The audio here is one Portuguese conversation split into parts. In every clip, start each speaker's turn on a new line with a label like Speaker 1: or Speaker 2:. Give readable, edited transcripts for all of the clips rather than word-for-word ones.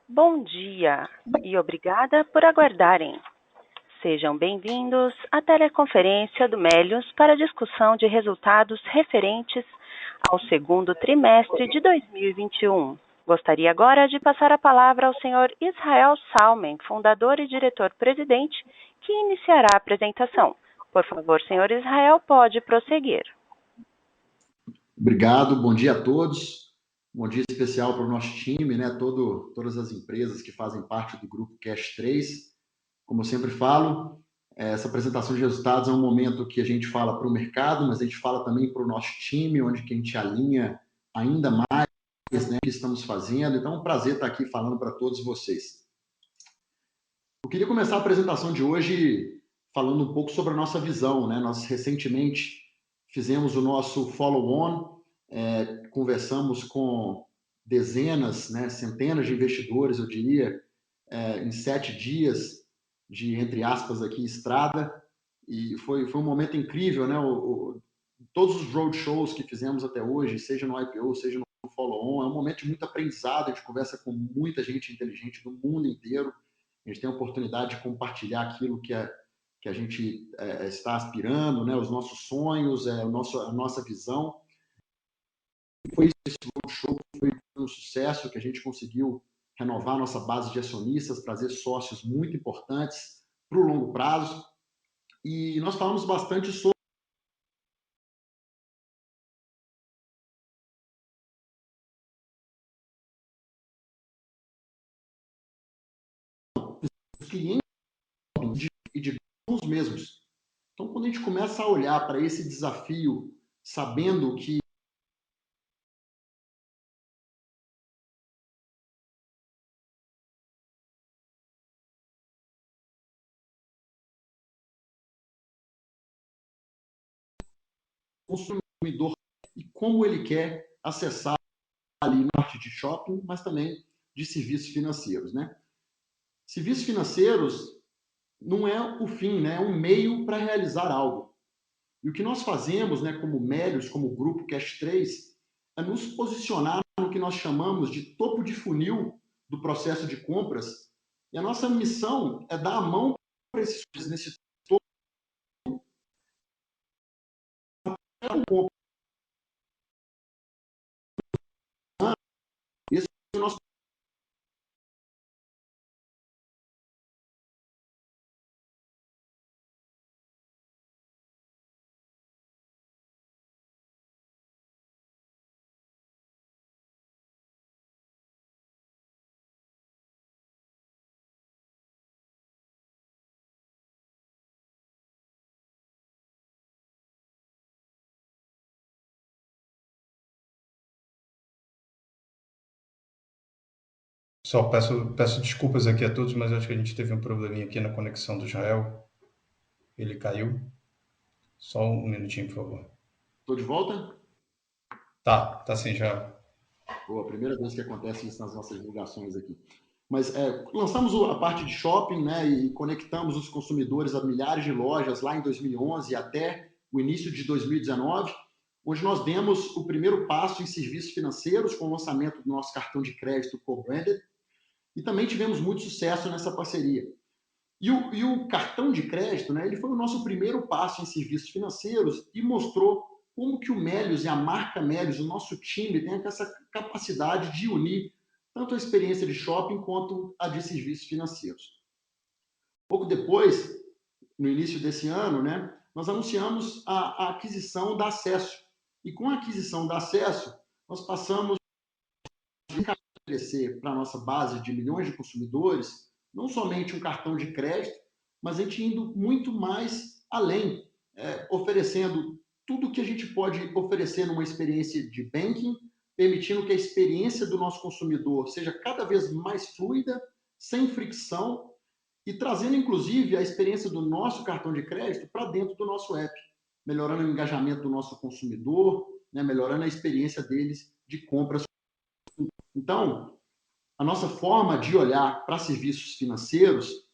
Speaker 1: Bom dia e obrigada por aguardarem. Sejam bem-vindos à teleconferência do Melius para discussão de resultados referentes ao segundo trimestre de 2021. Gostaria agora de passar a palavra ao senhor Israel Salmen, fundador e diretor-presidente, que iniciará a apresentação. Por favor, senhor Israel, pode prosseguir.
Speaker 2: Obrigado, bom dia a todos. Bom dia especial para o nosso time, né? Todas as empresas que fazem parte do grupo Cash 3. Como eu sempre falo, essa apresentação de resultados é um momento que a gente fala para o mercado, mas a gente fala também para o nosso time, onde que a gente alinha ainda mais, né, o que estamos fazendo. Então é um prazer estar aqui falando para todos vocês. Eu queria começar a apresentação de hoje falando um pouco sobre a nossa visão, né? Nós recentemente fizemos o nosso follow-on, conversamos com dezenas, né, centenas de investidores, eu diria, em 7 dias de, entre aspas, aqui, estrada, e foi um momento incrível, né? Todos os roadshows que fizemos até hoje, seja no IPO, seja no follow-on, é um momento de muito aprendizado, a gente conversa com muita gente inteligente do mundo inteiro, a gente tem a oportunidade de compartilhar aquilo que a gente está aspirando, né? Os nossos sonhos, a nossa visão. Foi esse roadshow, foi um sucesso que a gente conseguiu renovar nossa base de acionistas, trazer sócios muito importantes para o longo prazo. E nós falamos bastante sobre os clientes e de nós mesmos. Então, quando a gente começa a olhar para esse desafio, sabendo que o consumidor e como ele quer acessar ali na parte de shopping, mas também de serviços financeiros, né? Serviços financeiros não é o fim, né? É um meio para realizar algo. E o que nós fazemos, né, como Melius, como grupo Cash 3, é nos posicionar no que nós chamamos de topo de funil do processo de compras. E a nossa missão é dar a mão para esses nesse topo compra. Esse é o nosso
Speaker 3: Só peço desculpas aqui a todos, mas acho que a gente teve um probleminha aqui na conexão do Israel. Ele caiu. Só um minutinho, por favor.
Speaker 2: Estou de volta?
Speaker 3: Tá sim, já.
Speaker 2: Boa, primeira vez que acontece isso nas nossas divulgações aqui. Mas lançamos a parte de shopping, né, e conectamos os consumidores a milhares de lojas lá em 2011 até o início de 2019, onde nós demos o primeiro passo em serviços financeiros com o lançamento do nosso cartão de crédito co-branded e também tivemos muito sucesso nessa parceria. E o cartão de crédito, né, ele foi o nosso primeiro passo em serviços financeiros e mostrou como que o Melius e a marca Melius, o nosso time, tem essa capacidade de unir tanto a experiência de shopping quanto a de serviços financeiros. Pouco depois, no início desse ano, né, nós anunciamos a aquisição da Acesso. E com a aquisição da Acesso, nós passamos a oferecer para a nossa base de milhões de consumidores não somente um cartão de crédito, mas a gente indo muito mais além, oferecendo tudo que a gente pode oferecer numa experiência de banking, permitindo que a experiência do nosso consumidor seja cada vez mais fluida, sem fricção e trazendo, inclusive, a experiência do nosso cartão de crédito para dentro do nosso app, melhorando o engajamento do nosso consumidor, né, melhorando a experiência deles de compras. Então, a nossa forma de olhar para serviços financeiros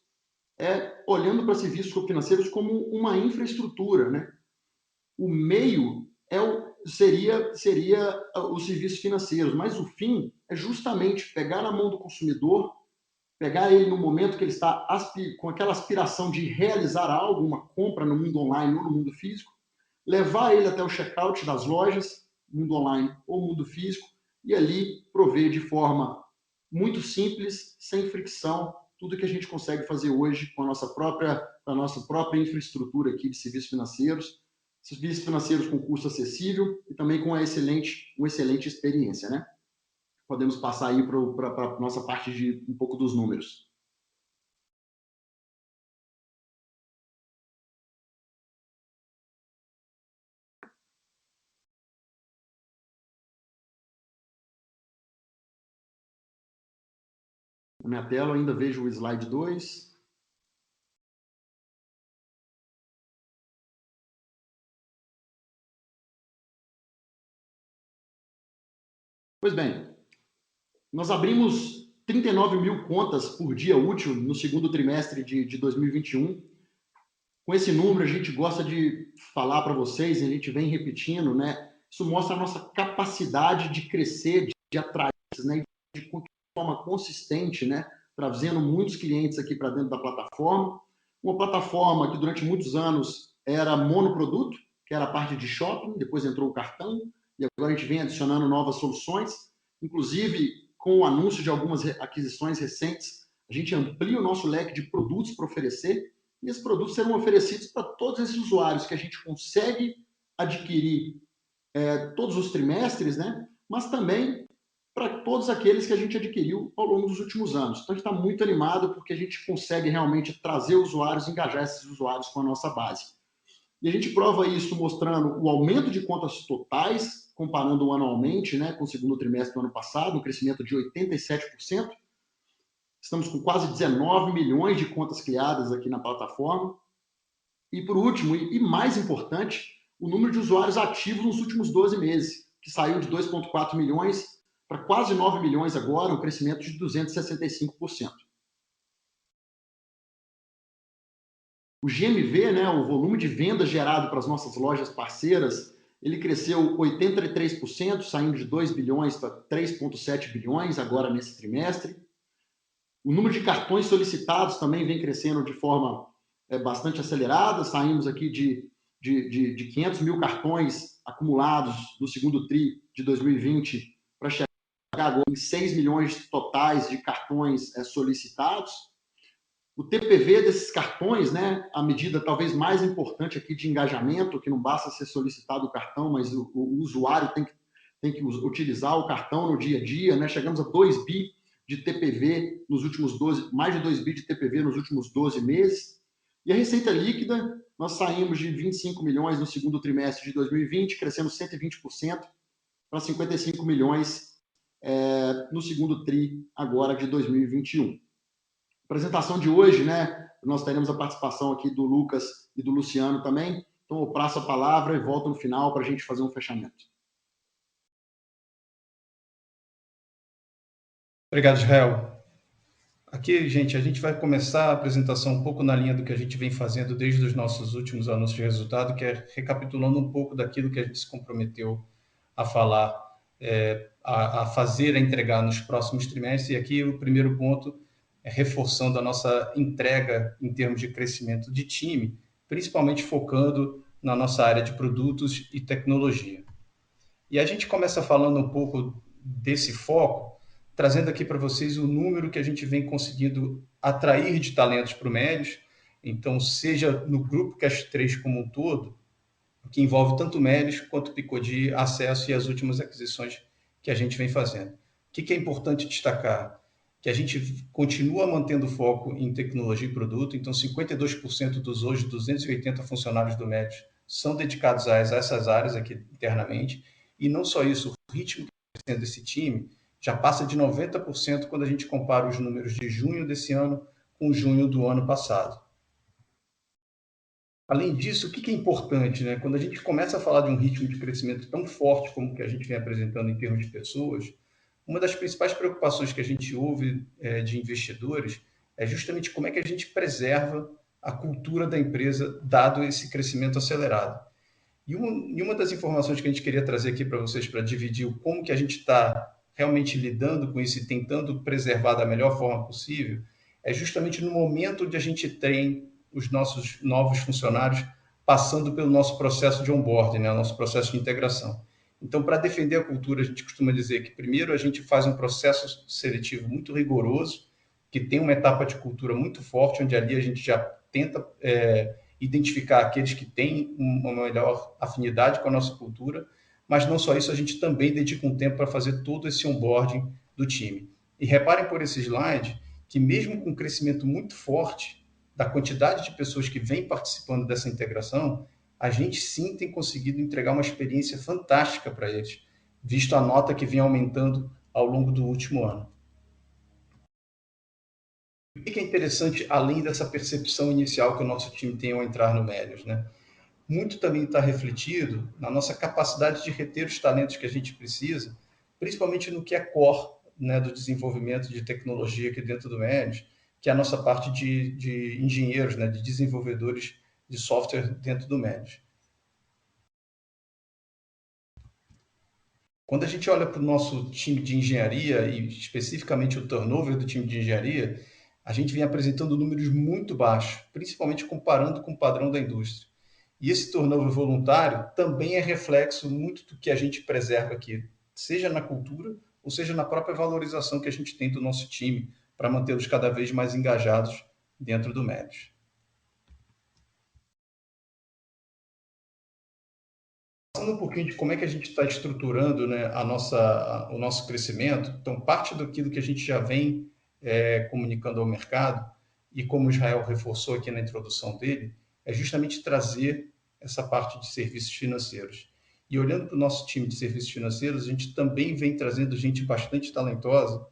Speaker 2: é olhando para serviços financeiros como uma infraestrutura, né? O meio seria os serviços financeiros, mas o fim é justamente pegar na mão do consumidor pegar ele no momento que ele está com aquela aspiração de realizar algo, uma compra no mundo online ou no mundo físico, levar ele até o checkout das lojas, mundo online ou mundo físico, e ali prover de forma muito simples, sem fricção, tudo que a gente consegue fazer hoje com a nossa própria infraestrutura aqui de serviços financeiros com custo acessível e também com uma excelente experiência, né? Podemos passar aí para a nossa parte de um pouco dos números. Na minha tela eu ainda vejo o slide 2. Pois bem, nós abrimos 39 mil contas por dia útil no segundo trimestre de 2021. Com esse número, a gente gosta de falar para vocês, a gente vem repetindo, né? Isso mostra a nossa capacidade de crescer, de atrair, né? De forma consistente, né? Trazendo muitos clientes aqui para dentro da plataforma. Uma plataforma que durante muitos anos era monoproduto, que era a parte de shopping, depois entrou o cartão, e agora a gente vem adicionando novas soluções, inclusive com o anúncio de algumas aquisições recentes, a gente amplia o nosso leque de produtos para oferecer, e esses produtos serão oferecidos para todos esses usuários que a gente consegue adquirir todos os trimestres, né? Mas também para todos aqueles que a gente adquiriu ao longo dos últimos anos. Então, a gente está muito animado porque a gente consegue realmente trazer usuários, engajar esses usuários com a nossa base. E a gente prova isso mostrando o aumento de contas totais, comparando anualmente, né, com o segundo trimestre do ano passado, um crescimento de 87%. Estamos com quase 19 milhões de contas criadas aqui na plataforma. E, por último, e mais importante, o número de usuários ativos nos últimos 12 meses, que saiu de 2,4 milhões para quase 9 milhões agora, um crescimento de 265%. O GMV, né, o volume de vendas gerado para as nossas lojas parceiras, ele cresceu 83%, saindo de 2 bilhões para 3,7 bilhões agora nesse trimestre. O número de cartões solicitados também vem crescendo de forma bastante acelerada. Saímos aqui de 500 mil cartões acumulados no segundo TRI de 2020 para chegar agora em 6 milhões totais de cartões solicitados. O TPV desses cartões, né, a medida talvez mais importante aqui de engajamento, que não basta ser solicitado o cartão, mas o usuário tem que utilizar o cartão no dia a dia, né? Chegamos a 2 bi de TPV nos últimos 12, mais de 2 bi de TPV nos últimos 12 meses. E a receita líquida, nós saímos de 25 milhões no segundo trimestre de 2020, crescendo 120% para 55 milhões no segundo TRI agora de 2021. Apresentação de hoje, né? Nós teremos a participação aqui do Lucas e do Luciano também. Então, eu passo a palavra e volto no final para a gente fazer um fechamento.
Speaker 3: Obrigado, Israel. Aqui, gente, a gente vai começar a apresentação um pouco na linha do que a gente vem fazendo desde os nossos últimos anúncios de resultado, que é recapitulando um pouco daquilo que a gente se comprometeu a falar, a fazer, a entregar nos próximos trimestres. E aqui o primeiro ponto é reforçando a nossa entrega em termos de crescimento de time, principalmente focando na nossa área de produtos e tecnologia. E a gente começa falando um pouco desse foco, trazendo aqui para vocês o número que a gente vem conseguindo atrair de talentos para o Melios. Então, seja no grupo Cash 3 como um todo, que envolve tanto o Melios quanto o Picodi, Acesso e as últimas aquisições que a gente vem fazendo. O que é importante destacar? Que a gente continua mantendo foco em tecnologia e produto, então 52% dos hoje 280 funcionários do Melios são dedicados a essas áreas aqui internamente, e não só isso, o ritmo crescendo desse time já passa de 90% quando a gente compara os números de junho desse ano com junho do ano passado. Além disso, o que é importante, né? Quando a gente começa a falar de um ritmo de crescimento tão forte como que a gente vem apresentando em termos de pessoas, uma das principais preocupações que a gente ouve de investidores é justamente como é que a gente preserva a cultura da empresa, dado esse crescimento acelerado. E uma das informações que a gente queria trazer aqui para vocês, para dividir como que a gente está realmente lidando com isso e tentando preservar da melhor forma possível, é justamente no momento onde a gente tem os nossos novos funcionários passando pelo nosso processo de onboarding, né, nosso processo de integração. Então, para defender a cultura, a gente costuma dizer que primeiro a gente faz um processo seletivo muito rigoroso, que tem uma etapa de cultura muito forte, onde ali a gente já tenta identificar aqueles que têm uma melhor afinidade com a nossa cultura, mas não só isso, a gente também dedica um tempo para fazer todo esse onboarding do time. E reparem por esse slide que mesmo com um crescimento muito forte da quantidade de pessoas que vêm participando dessa integração, a gente sim tem conseguido entregar uma experiência fantástica para eles, visto a nota que vem aumentando ao longo do último ano. O que é interessante, além dessa percepção inicial que o nosso time tem ao entrar no Melios, né? Muito também está refletido na nossa capacidade de reter os talentos que a gente precisa, principalmente no que é core, né, do desenvolvimento de tecnologia aqui dentro do Melios, que é a nossa parte de engenheiros, né, de desenvolvedores de software dentro do Melios. Quando a gente olha para o nosso time de engenharia, e especificamente o turnover do time de engenharia, a gente vem apresentando números muito baixos, principalmente comparando com o padrão da indústria. E esse turnover voluntário também é reflexo muito do que a gente preserva aqui, seja na cultura ou seja na própria valorização que a gente tem do nosso time, para mantê-los cada vez mais engajados dentro do Melios. Falando um pouquinho de como é que a gente está estruturando, né, o nosso crescimento, então parte daquilo que a gente já vem comunicando ao mercado, e como o Israel reforçou aqui na introdução dele, é justamente trazer essa parte de serviços financeiros. E olhando para o nosso time de serviços financeiros, a gente também vem trazendo gente bastante talentosa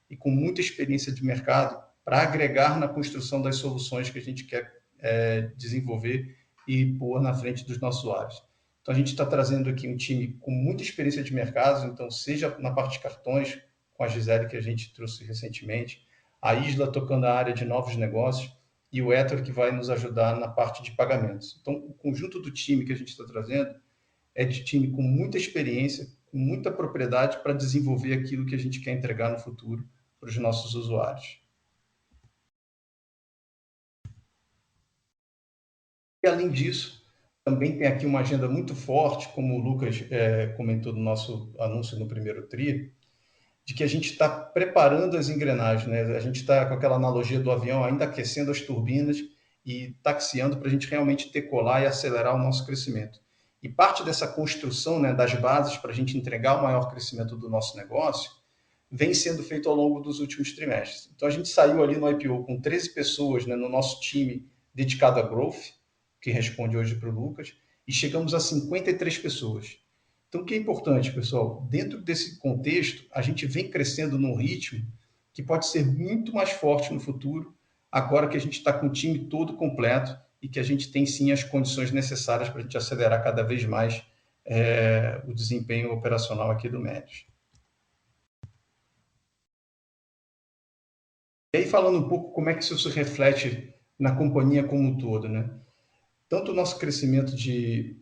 Speaker 3: e com muita experiência de mercado para agregar na construção das soluções que a gente quer desenvolver e pôr na frente dos nossos usuários. Então, a gente está trazendo aqui um time com muita experiência de mercado, então, seja na parte de cartões, com a Gisele, que a gente trouxe recentemente, a Isla tocando a área de novos negócios, e o Héctor, que vai nos ajudar na parte de pagamentos. Então, o conjunto do time que a gente está trazendo é de time com muita experiência, com muita propriedade para desenvolver aquilo que a gente quer entregar no futuro para os nossos usuários. E, além disso, também tem aqui uma agenda muito forte, como o Lucas comentou no nosso anúncio no primeiro TRI, de que a gente está preparando as engrenagens, né? A gente está com aquela analogia do avião ainda aquecendo as turbinas e taxiando para a gente realmente decolar e acelerar o nosso crescimento. E parte dessa construção, né, das bases para a gente entregar o maior crescimento do nosso negócio vem sendo feito ao longo dos últimos trimestres. Então, a gente saiu ali no IPO com 13 pessoas, né, no nosso time dedicado a growth, que responde hoje para o Lucas, e chegamos a 53 pessoas. Então, o que é importante, pessoal? Dentro desse contexto, a gente vem crescendo num ritmo que pode ser muito mais forte no futuro, agora que a gente está com o time todo completo e que a gente tem, sim, as condições necessárias para a gente acelerar cada vez mais o desempenho operacional aqui do Melios. E aí, falando um pouco como é que isso se reflete na companhia como um todo, né? Tanto o nosso crescimento de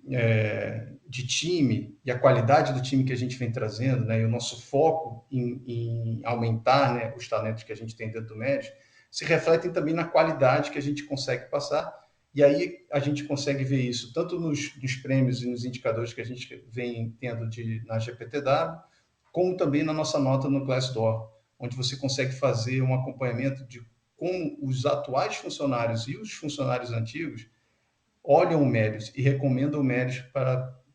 Speaker 3: time e a qualidade do time que a gente vem trazendo, né, e o nosso foco em aumentar, né, os talentos que a gente tem dentro do Melios, se refletem também na qualidade que a gente consegue passar, e aí a gente consegue ver isso tanto nos prêmios e nos indicadores que a gente vem tendo na GPTW, como também na nossa nota no Glassdoor, onde você consegue fazer um acompanhamento de como os atuais funcionários e os funcionários antigos olham o Melios e recomendam o Melios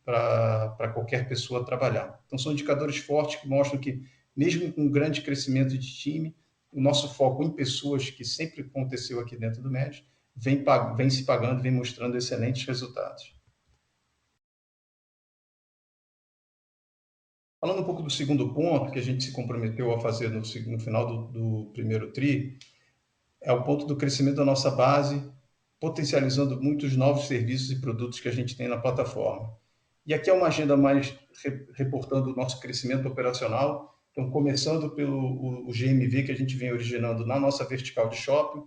Speaker 3: para qualquer pessoa trabalhar. Então, são indicadores fortes que mostram que, mesmo com um grande crescimento de time, o nosso foco em pessoas, que sempre aconteceu aqui dentro do Melios, vem se pagando, vem mostrando excelentes resultados. Falando um pouco do segundo ponto que a gente se comprometeu a fazer no final do primeiro TRI, é o ponto do crescimento da nossa base, potencializando muitos novos serviços e produtos que a gente tem na plataforma. E aqui é uma agenda mais reportando o nosso crescimento operacional, então começando pelo o GMV que a gente vem originando na nossa vertical de shopping.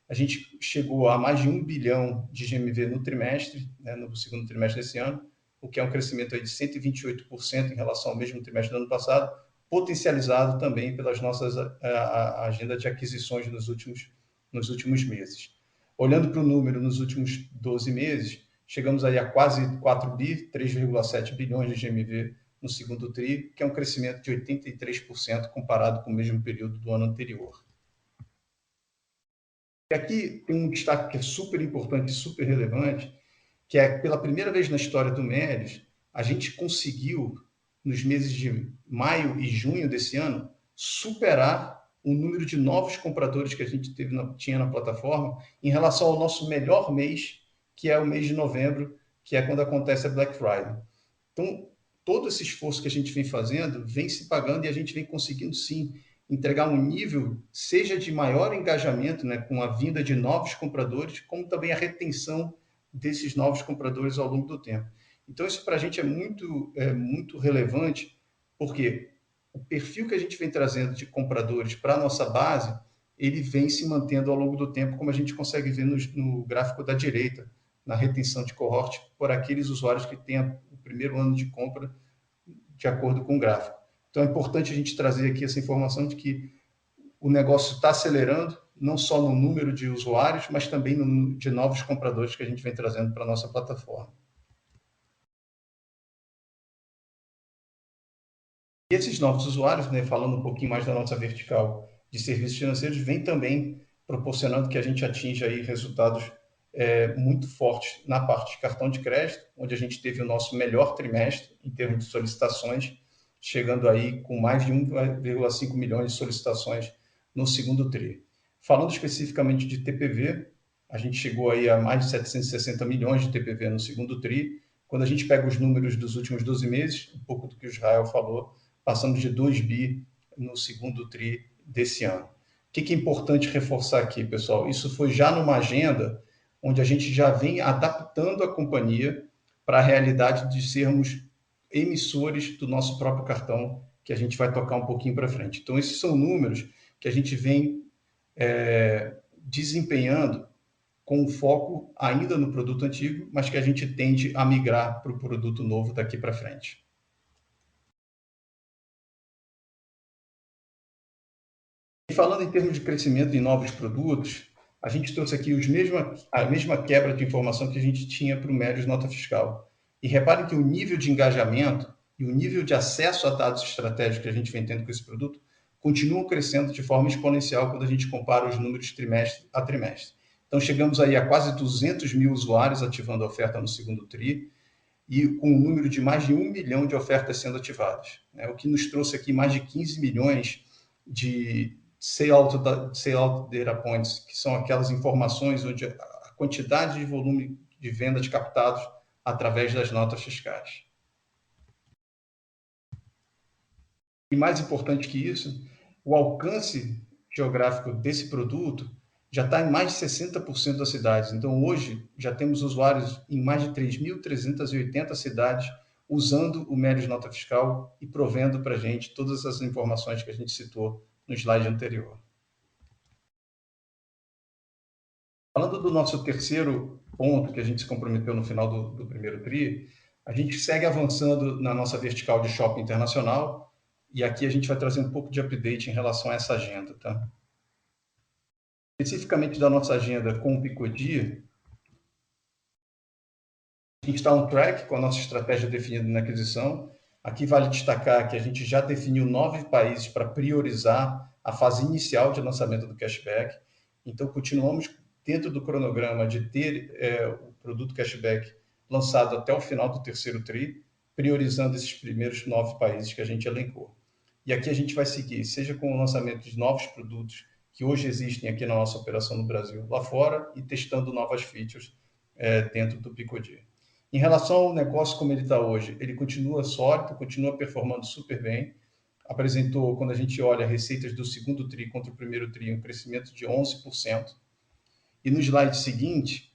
Speaker 3: A gente chegou a mais de 1 bilhão de GMV no trimestre, né, no segundo trimestre desse ano, o que é um crescimento aí de 128% em relação ao mesmo trimestre do ano passado, potencializado também pelas nossas agenda de aquisições nos últimos meses. Olhando para o número nos últimos 12 meses, chegamos aí a quase 4 bi, 3,7 bilhões de GMV no segundo TRI, que é um crescimento de 83% comparado com o mesmo período do ano anterior. E aqui tem um destaque que é super importante e super relevante, que é pela primeira vez na história do Melios, a gente conseguiu, nos meses de maio e junho desse ano, superar o número de novos compradores que a gente tinha na plataforma em relação ao nosso melhor mês, que é o mês de novembro, que é quando acontece a Black Friday. Então, todo esse esforço que a gente vem fazendo vem se pagando e a gente vem conseguindo, sim, entregar um nível, seja de maior engajamento, né, com a vinda de novos compradores, como também a retenção desses novos compradores ao longo do tempo. Então, isso para a gente é muito relevante, porque o perfil que a gente vem trazendo de compradores para a nossa base, ele vem se mantendo ao longo do tempo, como a gente consegue ver no gráfico da direita, na retenção de cohort, por aqueles usuários que têm o primeiro ano de compra de acordo com o gráfico. Então, é importante a gente trazer aqui essa informação de que o negócio está acelerando, não só no número de usuários, mas também de novos compradores que a gente vem trazendo para a nossa plataforma. E esses novos usuários, né, falando um pouquinho mais da nossa vertical de serviços financeiros, vem também proporcionando que a gente atinja aí resultados muito fortes na parte de cartão de crédito, onde a gente teve o nosso melhor trimestre em termos de solicitações, chegando aí com mais de 1,5 milhões de solicitações no segundo TRI. Falando especificamente de TPV, a gente chegou aí a mais de 760 milhões de TPV no segundo TRI. Quando a gente pega os números dos últimos 12 meses, um pouco do que o Israel falou, passamos de 2 bi no segundo TRI desse ano. O que é importante reforçar aqui, pessoal? Isso foi já numa agenda onde a gente já vem adaptando a companhia para a realidade de sermos emissores do nosso próprio cartão, que a gente vai tocar um pouquinho para frente. Então, esses são números que a gente vem desempenhando com foco ainda no produto antigo, mas que a gente tende a migrar para o produto novo daqui para frente. E falando em termos de crescimento em novos produtos, a gente trouxe aqui a mesma quebra de informação que a gente tinha para o Melios Nota Fiscal. E reparem que o nível de engajamento e o nível de acesso a dados estratégicos que a gente vem tendo com esse produto continuam crescendo de forma exponencial quando a gente compara os números trimestre a trimestre. Então, chegamos aí a quase 200 mil usuários ativando a oferta no segundo TRI e com um número de mais de 1 milhão de ofertas sendo ativadas, né? O que nos trouxe aqui mais de 15 milhões de sale-out data points, que são aquelas informações onde a quantidade de volume de venda de captados através das notas fiscais. E mais importante que isso, o alcance geográfico desse produto já está em mais de 60% das cidades. Então, hoje, já temos usuários em mais de 3.380 cidades usando o Melios Nota Fiscal e provendo para a gente todas as informações que a gente citou no slide anterior. Falando do nosso terceiro ponto que a gente se comprometeu no final do primeiro TRI, a gente segue avançando na nossa vertical de shopping internacional e aqui a gente vai trazer um pouco de update em relação a essa agenda, tá? Especificamente da nossa agenda com o Picodi, a gente está on track com a nossa estratégia definida na aquisição. Aqui vale destacar que a gente já definiu 9 países para priorizar a fase inicial de lançamento do cashback. Então, continuamos dentro do cronograma de ter o produto cashback lançado até o final do terceiro TRI, priorizando esses primeiros 9 países que a gente elencou. E aqui a gente vai seguir, seja com o lançamento de novos produtos que hoje existem aqui na nossa operação no Brasil, lá fora, e testando novas features dentro do Picodi. Em relação ao negócio como ele está hoje, ele continua sólido, continua performando super bem. Apresentou, quando a gente olha receitas do segundo TRI contra o primeiro TRI, um crescimento de 11%. E no slide seguinte,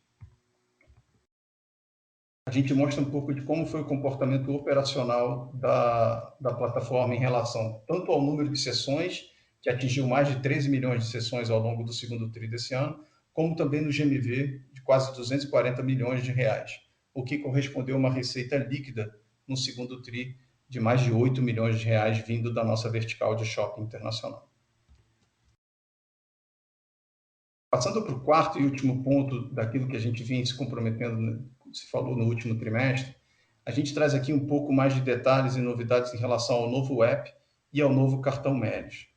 Speaker 3: a gente mostra um pouco de como foi o comportamento operacional da plataforma em relação tanto ao número de sessões, que atingiu mais de 13 milhões de sessões ao longo do segundo TRI desse ano, como também no GMV de quase 240 milhões de reais, o que correspondeu a uma receita líquida no segundo TRI de mais de 8 milhões de reais vindo da nossa vertical de shopping internacional. Passando para o quarto e último ponto daquilo que a gente vinha se comprometendo, se falou no último trimestre, a gente traz aqui um pouco mais de detalhes e novidades em relação ao novo app e ao novo cartão Melios.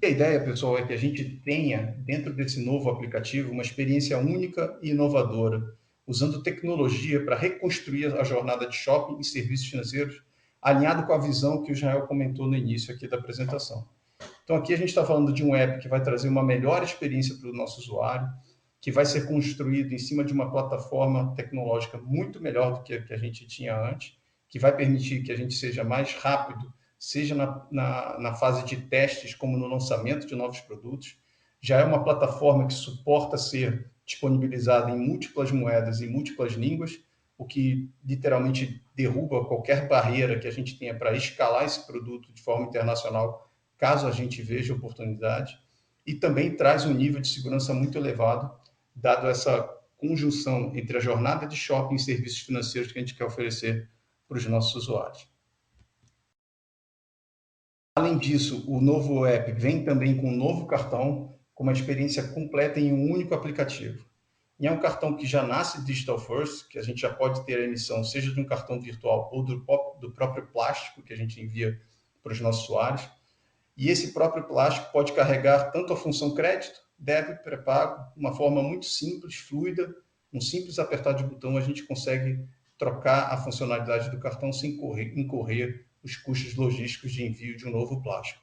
Speaker 3: A ideia, pessoal, é que a gente tenha, dentro desse novo aplicativo, uma experiência única e inovadora, usando tecnologia para reconstruir a jornada de shopping e serviços financeiros, alinhado com a visão que o Israel comentou no início aqui da apresentação. Então, aqui a gente está falando de um app que vai trazer uma melhor experiência para o nosso usuário, que vai ser construído em cima de uma plataforma tecnológica muito melhor do que a gente tinha antes, que vai permitir que a gente seja mais rápido, seja na fase de testes, como no lançamento de novos produtos. Já é uma plataforma que suporta ser disponibilizada em múltiplas moedas e múltiplas línguas, o que literalmente derruba qualquer barreira que a gente tenha para escalar esse produto de forma internacional, caso a gente veja oportunidade, e também traz um nível de segurança muito elevado, dado essa conjunção entre a jornada de shopping e serviços financeiros que a gente quer oferecer para os nossos usuários. Além disso, o novo app vem também com um novo cartão, com uma experiência completa em um único aplicativo. E é um cartão que já nasce digital first, que a gente já pode ter a emissão, seja de um cartão virtual ou do próprio plástico que a gente envia para os nossos usuários. E esse próprio plástico pode carregar tanto a função crédito, débito, pré-pago, uma forma muito simples, fluida, um simples apertar de botão a gente consegue trocar a funcionalidade do cartão sem incorrer os custos logísticos de envio de um novo plástico.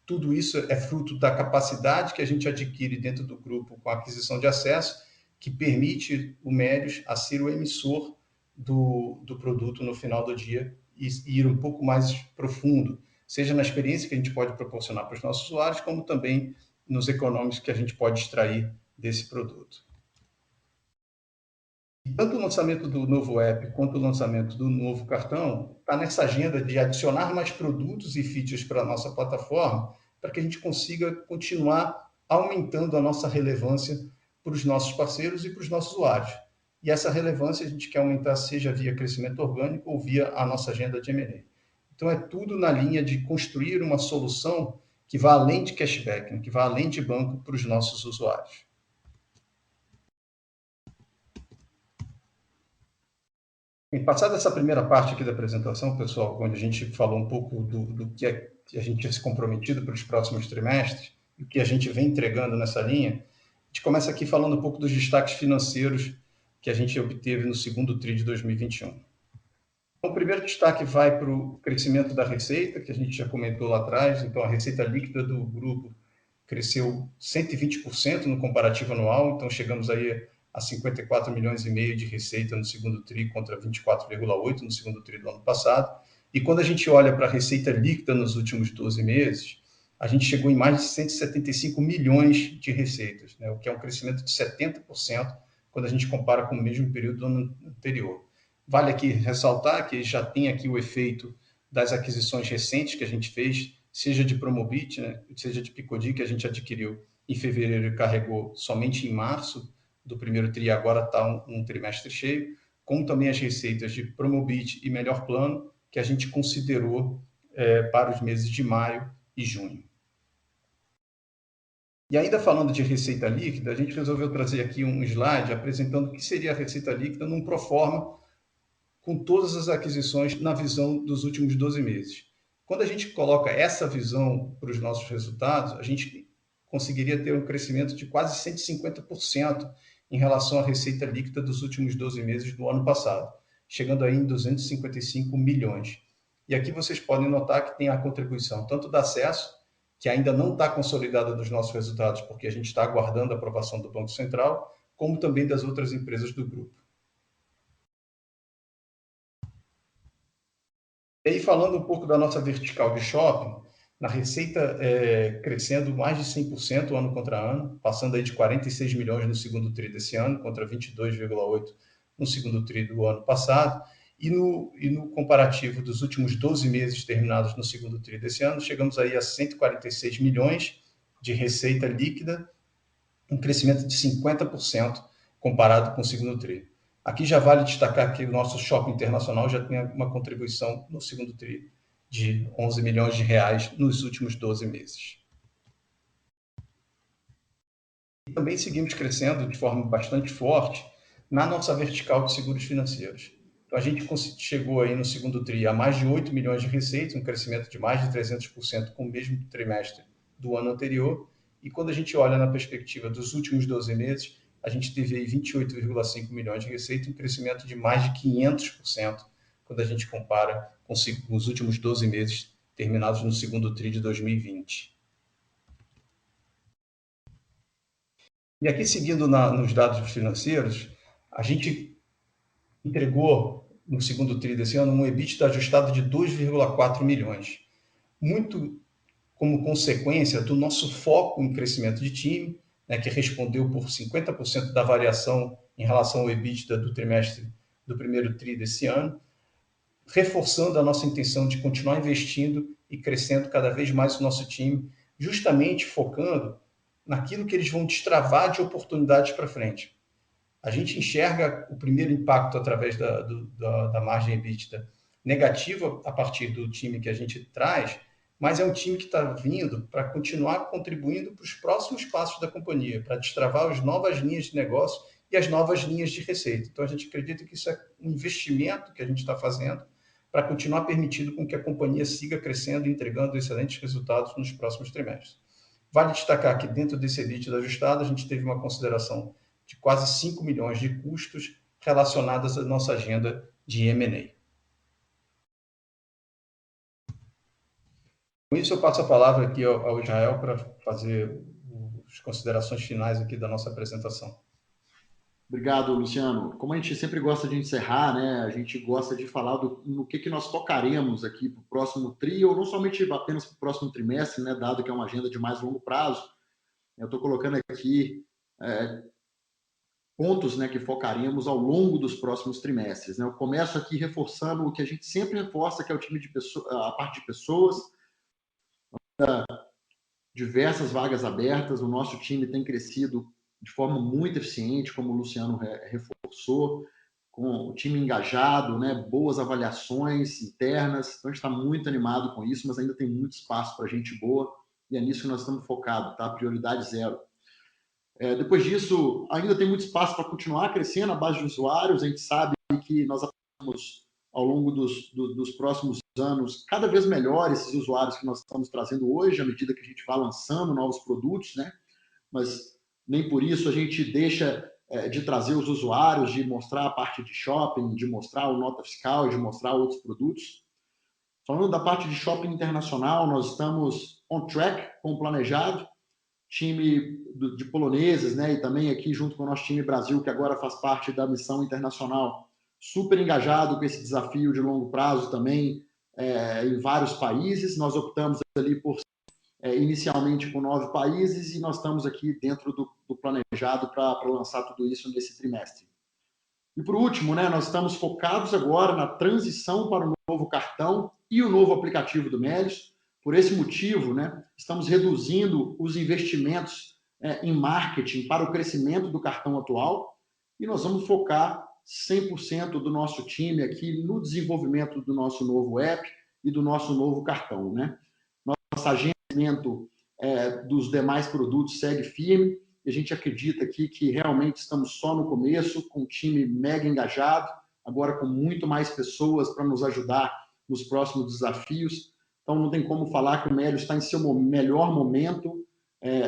Speaker 3: Tudo isso é fruto da capacidade que a gente adquire dentro do grupo com a aquisição de acesso, que permite o Melios a ser o emissor do produto no final do dia e ir um pouco mais profundo, seja na experiência que a gente pode proporcionar para os nossos usuários, como também nos econômicos que a gente pode extrair desse produto. Tanto o lançamento do novo app quanto o lançamento do novo cartão está nessa agenda de adicionar mais produtos e features para a nossa plataforma, para que a gente consiga continuar aumentando a nossa relevância para os nossos parceiros e para os nossos usuários. E essa relevância a gente quer aumentar seja via crescimento orgânico ou via a nossa agenda de M&A. Então é tudo na linha de construir uma solução que vá além de cashback, né? Que vá além de banco para os nossos usuários. Em passada essa primeira parte aqui da apresentação, pessoal, onde a gente falou um pouco do que a gente tinha se comprometido para os próximos trimestres, e o que a gente vem entregando nessa linha, a gente começa aqui falando um pouco dos destaques financeiros que a gente obteve no segundo TRI de 2021. Então, o primeiro destaque vai para o crescimento da receita, que a gente já comentou lá atrás. Então, a receita líquida do grupo cresceu 120% no comparativo anual, então chegamos aí a 54 milhões e meio de receita no segundo TRI contra 24,8 no segundo TRI do ano passado. E quando a gente olha para a receita líquida nos últimos 12 meses, a gente chegou em mais de 175 milhões de receitas, né? O que é um crescimento de 70% quando a gente compara com o mesmo período do ano anterior. Vale aqui ressaltar que já tem aqui o efeito das aquisições recentes que a gente fez, seja de Promobit, né, seja de Picodi, que a gente adquiriu em fevereiro e carregou somente em março do primeiro TRI, agora está um trimestre cheio, como também as receitas de Promobit e Melhor Plano, que a gente considerou para os meses de maio e junho. E ainda falando de receita líquida, a gente resolveu trazer aqui um slide apresentando o que seria a receita líquida num proforma com todas as aquisições na visão dos últimos 12 meses. Quando a gente coloca essa visão para os nossos resultados, a gente conseguiria ter um crescimento de quase 150% em relação à receita líquida dos últimos 12 meses do ano passado, chegando aí em 255 milhões. E aqui vocês podem notar que tem a contribuição tanto da Acesso, que ainda não está consolidada nos nossos resultados, porque a gente está aguardando a aprovação do Banco Central, como também das outras empresas do grupo. E aí, falando um pouco da nossa vertical de shopping, na receita crescendo mais de 100% ano contra ano, passando aí de 46 milhões no segundo TRI desse ano, contra 22,8 no segundo TRI do ano passado, e no comparativo dos últimos 12 meses terminados no segundo TRI desse ano, chegamos aí a 146 milhões de receita líquida, um crescimento de 50% comparado com o segundo TRI. Aqui já vale destacar que o nosso shopping internacional já tem uma contribuição no segundo TRI de 11 milhões de reais nos últimos 12 meses. E também seguimos crescendo de forma bastante forte na nossa vertical de seguros financeiros. Então, a gente chegou aí no segundo TRI a mais de 8 milhões de receitas, um crescimento de mais de 300% com o mesmo trimestre do ano anterior. E quando a gente olha na perspectiva dos últimos 12 meses, a gente teve aí 28,5 milhões de receita, um crescimento de mais de 500% quando a gente compara com os últimos 12 meses terminados no segundo TRI de 2020. E aqui, seguindo nos dados financeiros, a gente entregou no segundo TRI desse ano um EBITDA ajustado de 2,4 milhões, muito como consequência do nosso foco em crescimento de time, né, que respondeu por 50% da variação em relação ao EBITDA do trimestre do primeiro TRI desse ano, reforçando a nossa intenção de continuar investindo e crescendo cada vez mais o nosso time, justamente focando naquilo que eles vão destravar de oportunidades para frente. A gente enxerga o primeiro impacto através da margem EBITDA negativa a partir do time que a gente traz, mas é um time que está vindo para continuar contribuindo para os próximos passos da companhia, para destravar as novas linhas de negócio e as novas linhas de receita. Então, a gente acredita que isso é um investimento que a gente está fazendo para continuar permitindo com que a companhia siga crescendo e entregando excelentes resultados nos próximos trimestres. Vale destacar que dentro desse EBITDA ajustado, a gente teve uma consideração de quase 5 milhões de custos relacionados à nossa agenda de M&A. Com isso, eu passo a palavra aqui ao Israel para fazer as considerações finais aqui da nossa apresentação.
Speaker 2: Obrigado, Luciano. Como a gente sempre gosta de encerrar, né, a gente gosta de falar no que nós focaremos aqui para o próximo TRI, ou não somente apenas para o próximo trimestre, né, dado que é uma agenda de mais longo prazo. Eu estou colocando aqui pontos, né, que focaremos ao longo dos próximos trimestres. Né? Eu começo aqui reforçando o que a gente sempre reforça, que é o time de pessoas, a parte de pessoas, diversas vagas abertas. O nosso time tem crescido de forma muito eficiente, como o Luciano reforçou, com o time engajado, né, boas avaliações internas. Então, a gente está muito animado com isso, mas ainda tem muito espaço para gente boa, e é nisso que nós estamos focados, tá? Prioridade zero. Depois disso, ainda tem muito espaço para continuar crescendo a base de usuários. A gente sabe que nós vamos, ao longo dos próximos anos, cada vez melhor esses usuários que nós estamos trazendo hoje, à medida que a gente vai lançando novos produtos, né? Mas nem por isso a gente deixa de trazer os usuários, de mostrar a parte de shopping, de mostrar o nota fiscal, de mostrar outros produtos. Falando da parte de shopping internacional, nós estamos on track com o planejado. Time de poloneses, né, e também aqui junto com o nosso time Brasil, que agora faz parte da missão internacional, super engajado com esse desafio de longo prazo também em vários países. Nós optamos ali por inicialmente com 9 países e nós estamos aqui dentro do planejado para lançar tudo isso nesse trimestre. E por último, né, nós estamos focados agora na transição para o novo cartão e o novo aplicativo do Melios. Por esse motivo, né, estamos reduzindo os investimentos em marketing para o crescimento do cartão atual e nós vamos focar 100% do nosso time aqui no desenvolvimento do nosso novo app e do nosso novo cartão. Né? Nosso agendamento dos demais produtos segue firme e a gente acredita aqui que realmente estamos só no começo, com um time mega engajado, agora com muito mais pessoas para nos ajudar nos próximos desafios. Então, não tem como falar que o Melios está em seu melhor momento,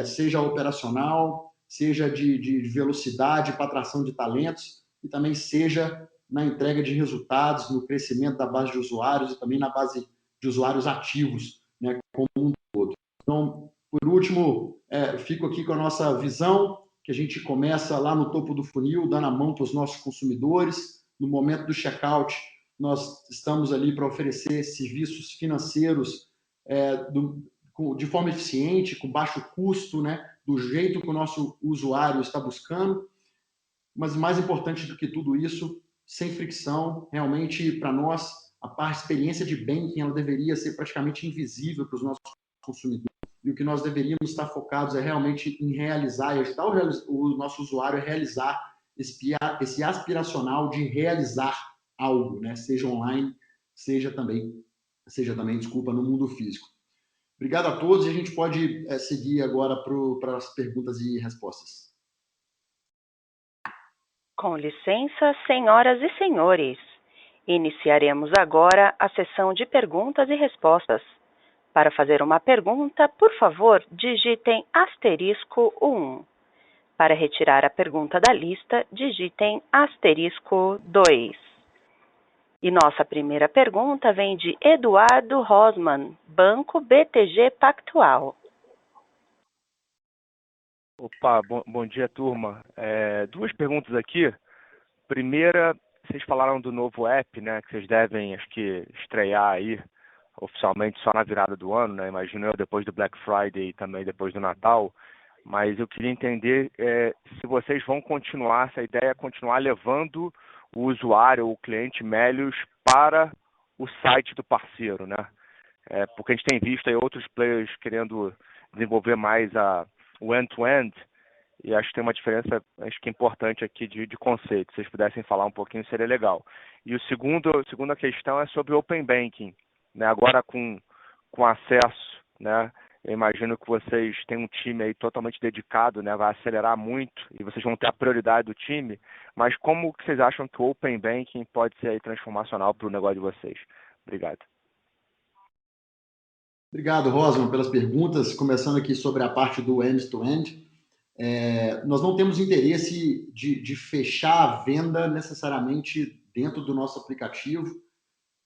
Speaker 2: seja operacional, seja de velocidade para atração de talentos, e também seja na entrega de resultados, no crescimento da base de usuários e também na base de usuários ativos, né, como um todo. Então, por último, fico aqui com a nossa visão, que a gente começa lá no topo do funil, dando a mão para os nossos consumidores. No momento do checkout, nós estamos ali para oferecer serviços financeiros de forma eficiente, com baixo custo, né, do jeito que o nosso usuário está buscando. Mas mais importante do que tudo isso, sem fricção, realmente para nós, a experiência de banking ela deveria ser praticamente invisível para os nossos consumidores. E o que nós deveríamos estar focados é realmente em realizar e ajudar o nosso usuário a realizar esse aspiracional de realizar algo, né? Seja online, seja também, desculpa, no mundo físico. Obrigado a todos e a gente pode seguir agora para as perguntas e respostas.
Speaker 1: Com licença, senhoras e senhores. Iniciaremos agora a sessão de perguntas e respostas. Para fazer uma pergunta, por favor, digitem *1. Para retirar a pergunta da lista, digitem *2. E nossa primeira pergunta vem de Eduardo Rosman, Banco BTG Pactual.
Speaker 4: Opa, bom dia, turma. Duas perguntas aqui. Primeira, vocês falaram do novo app, né, que vocês devem, acho que, estrear aí oficialmente só na virada do ano, né? Imagino eu, depois do Black Friday e também depois do Natal. Mas eu queria entender se vocês vão continuar, essa ideia é continuar levando o usuário, o cliente Melius para o site do parceiro, né? Porque a gente tem visto aí outros players querendo desenvolver mais o end-to-end, e acho que tem uma diferença, acho que importante aqui de conceito. Se vocês pudessem falar um pouquinho, seria legal. E a segunda questão é sobre o Open Banking, né? Agora com acesso, né? Eu imagino que vocês têm um time aí totalmente dedicado, né? Vai acelerar muito e vocês vão ter a prioridade do time, mas como que vocês acham que o Open Banking pode ser aí transformacional para o negócio de vocês? Obrigado.
Speaker 2: Obrigado, Rosman, pelas perguntas. Começando aqui sobre a parte do end-to-end. Nós não temos interesse de fechar a venda necessariamente dentro do nosso aplicativo.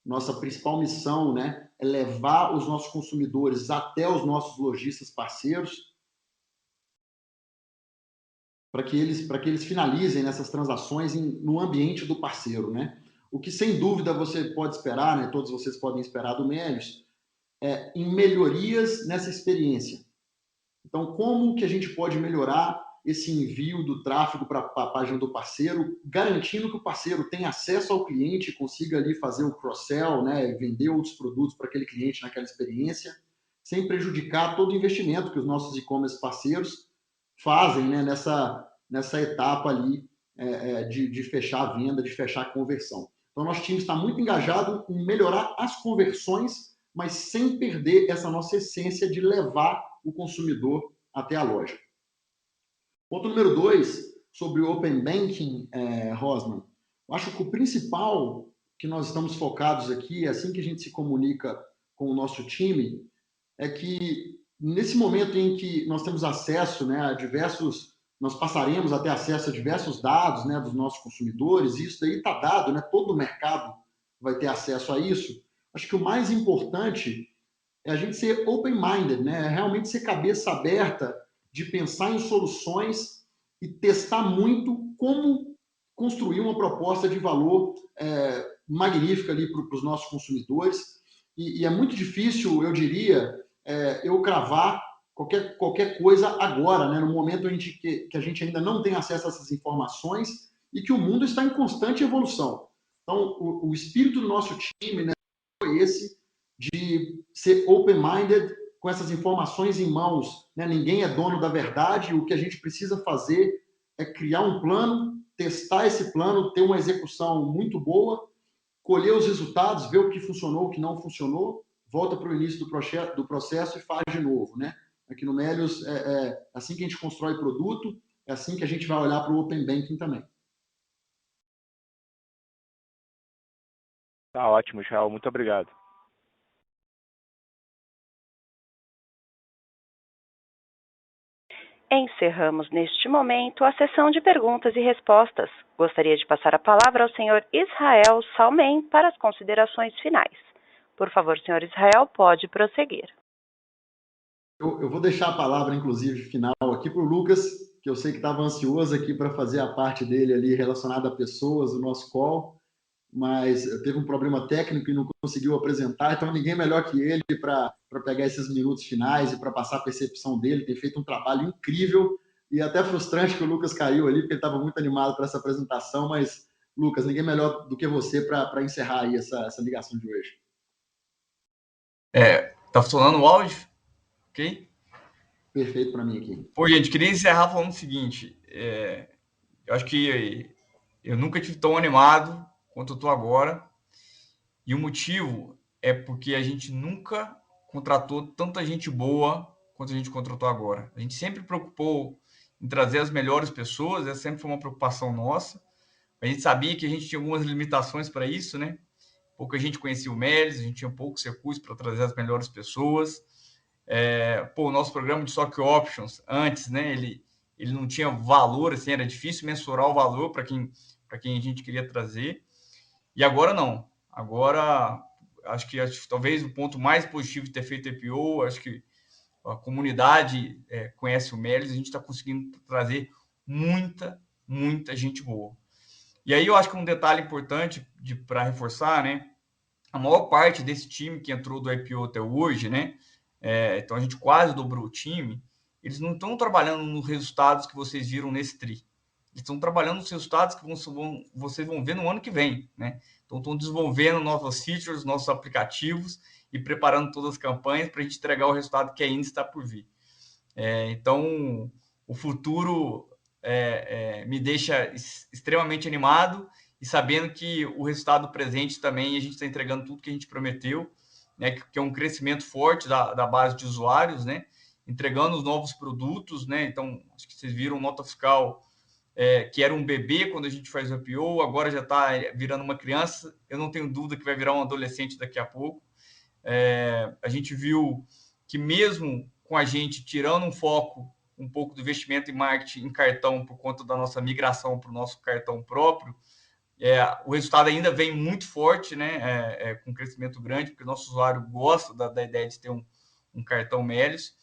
Speaker 2: Nossa principal missão, né, é levar os nossos consumidores até os nossos lojistas parceiros para que eles finalizem nessas transações no ambiente do parceiro, né? O que, sem dúvida, você pode esperar, né, todos vocês podem esperar do Melius, em melhorias nessa experiência. Então, como que a gente pode melhorar esse envio do tráfego para a página do parceiro, garantindo que o parceiro tenha acesso ao cliente, consiga ali fazer o cross-sell, né, vender outros produtos para aquele cliente naquela experiência, sem prejudicar todo o investimento que os nossos e-commerce parceiros fazem, né, nessa etapa ali de fechar a venda, de fechar a conversão. Então, nosso time está muito engajado em melhorar as conversões, mas sem perder essa nossa essência de levar o consumidor até a loja. Ponto número 2, sobre o Open Banking, Rosman. Eu acho que o principal que nós estamos focados aqui, assim que a gente se comunica com o nosso time, é que nesse momento em que nós temos acesso, né, a diversos, nós passaremos a ter acesso a diversos dados, né, dos nossos consumidores, e isso daí está dado, né, todo o mercado vai ter acesso a isso. Acho que o mais importante é a gente ser open-minded, né? É realmente ser cabeça aberta de pensar em soluções e testar muito como construir uma proposta de valor magnífica ali para os nossos consumidores. E é muito difícil, eu diria, eu cravar qualquer coisa agora, né? No momento que a gente ainda não tem acesso a essas informações e que o mundo está em constante evolução. Então, o espírito do nosso time, né, foi esse, de ser open-minded com essas informações em mãos. Né? Ninguém é dono da verdade. O que a gente precisa fazer é criar um plano, testar esse plano, ter uma execução muito boa, colher os resultados, ver o que funcionou, o que não funcionou, volta para o início do processo e faz de novo. Né? Aqui no Melius, é assim que a gente constrói produto, é assim que a gente vai olhar para o Open Banking também.
Speaker 4: Tá ótimo, Israel. Muito obrigado.
Speaker 1: Encerramos neste momento a sessão de perguntas e respostas. Gostaria de passar a palavra ao senhor Israel Salmen para as considerações finais. Por favor, senhor Israel, pode prosseguir.
Speaker 2: Eu vou deixar a palavra, inclusive, final aqui para o Lucas, que eu sei que estava ansioso aqui para fazer a parte dele ali relacionada a pessoas, o nosso call, mas teve um problema técnico e não conseguiu apresentar, então ninguém melhor que ele para pegar esses minutos finais e para passar a percepção dele, tem feito um trabalho incrível e até frustrante que o Lucas caiu ali, porque ele estava muito animado para essa apresentação, mas, Lucas, ninguém melhor do que você para encerrar aí essa ligação de hoje.
Speaker 5: Tá funcionando o áudio? Ok?
Speaker 2: Perfeito para mim aqui.
Speaker 5: Pô, gente, queria encerrar falando o seguinte, Eu acho que eu nunca tive tão animado quanto eu estou agora. E o motivo é porque a gente nunca contratou tanta gente boa quanto a gente contratou agora. A gente sempre preocupou em trazer as melhores pessoas, essa sempre foi uma preocupação nossa. A gente sabia que a gente tinha algumas limitações para isso, né? Pouca gente conhecia o Melis, a gente tinha poucos recursos para trazer as melhores pessoas. O nosso programa de Stock Options, antes, né, ele não tinha valor, assim, era difícil mensurar o valor para quem a gente queria trazer. E agora não. Agora, acho que talvez o ponto mais positivo de ter feito IPO, acho que a comunidade conhece o Melis, a gente está conseguindo trazer muita gente boa. E aí eu acho que um detalhe importante para reforçar, né? A maior parte desse time que entrou do IPO até hoje, né? Então a gente quase dobrou o time. Eles não estão trabalhando nos resultados que vocês viram nesse tri. Eles estão trabalhando nos resultados que vocês vão ver no ano que vem, né? Então estão desenvolvendo novas features, nossos aplicativos e preparando todas as campanhas para a gente entregar o resultado que ainda está por vir. Então o futuro me deixa extremamente animado e sabendo que o resultado presente também a gente está entregando tudo que a gente prometeu, né, que é um crescimento forte da base de usuários, né, entregando os novos produtos, né, então acho que vocês viram nota fiscal que era um bebê quando a gente faz o IPO, agora já está virando uma criança, eu não tenho dúvida que vai virar um adolescente daqui a pouco. A gente viu que mesmo com a gente tirando um foco um pouco do investimento em marketing em cartão por conta da nossa migração para o nosso cartão próprio, o resultado ainda vem muito forte, né? Com crescimento grande, porque o nosso usuário gosta da ideia de ter um cartão Melios.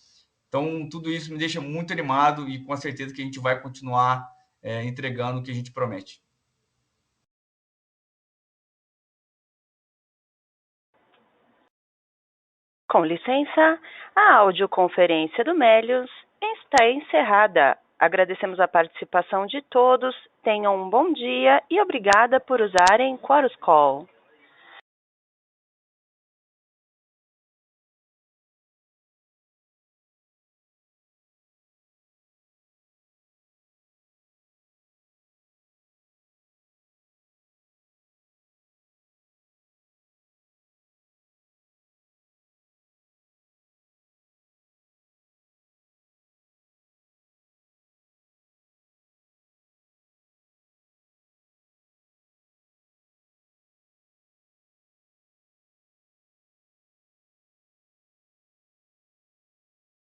Speaker 5: Então, tudo isso me deixa muito animado e com a certeza que a gente vai continuar entregando o que a gente promete.
Speaker 1: Com licença, a audioconferência do Melios está encerrada. Agradecemos a participação de todos, tenham um bom dia e obrigada por usarem Chorus Call.